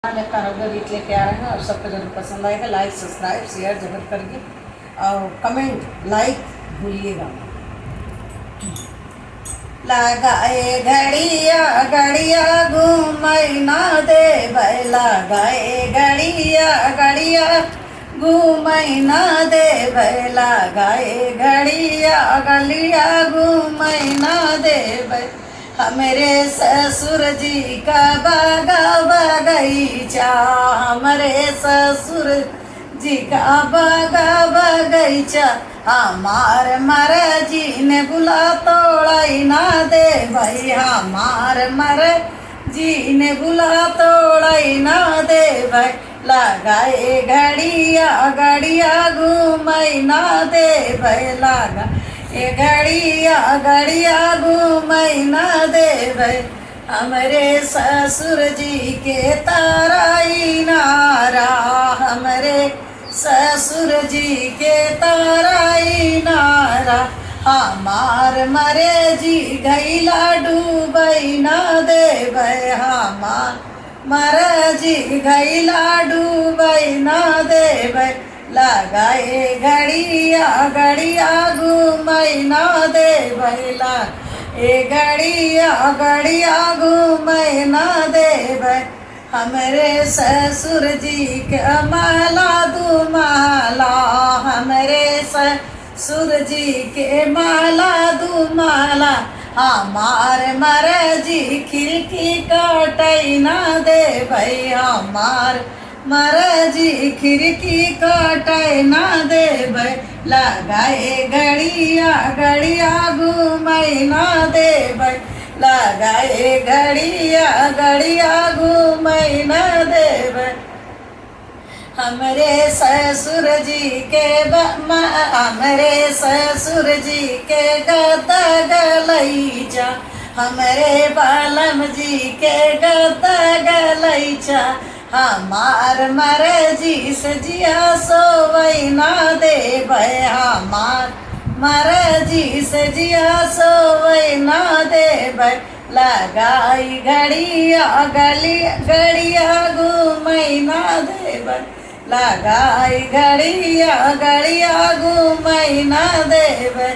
मैं कारोबार रीत लेके आ रहे हैं और सबको जरूर पसंद आएगा। लाइक सब्सक्राइब शेयर जरूर करिए और कमेंट लाइक भूलिएगा। लगाए घड़िया घड़िया घूमई ना दे लगाए घड़िया घड़िया घूमई ना दे लगाए घड़िया घड़िया घूमई ना दे हमारे ससुर जी का बागा बगीचा, हमारे ससुर जी का बागा बगीचा, हमार मर जी ने बुला तोड़ाई ना दे भाई, हमार मर जी ने बुला तोड़ाई ना दे भाई। लगाए घड़िया घड़िया घूमई ना दे भाई, लगा ए घड़िया घड़िया घूमई ना देवे हमरे ससुर जी के ताराई नारा, हमरे ससुर जी के ताराई नारा, हमार मरे जी गैला डूबई ना देवे, हमार मरे जी गैला डूबई ना देवे। लगाए घड़िया घड़िया घूमई ना दे भैला, ए घड़िया घड़िया घूमई ना दे भाई। हमरे ससुर जी के माला दुमाला, हमरे ससुर जी के माला दुमाला, हमार मरे जी खिड़की काटई ना दे भाई, हमार मरे जी खिड़की काटे ना दे भाई। लगाए घड़िया घड़िया घूमई ना दे भाई, लगाए घड़िया घड़िया घूमई ना दे भाई। हमरे ससुर जी के हमरे ससुर जी के गद्दा गलैचा, हमरे बालम जी के गद्दा गलैचा, हमार मरे जी सजिया सोवई ना दे भाई, हमार मरे जी सजिया सोवई ना दे भाई। लगाई घड़िया घड़िया घूमई ना दे भाई, लगाई घड़िया घड़िया घूमई ना दे भाई।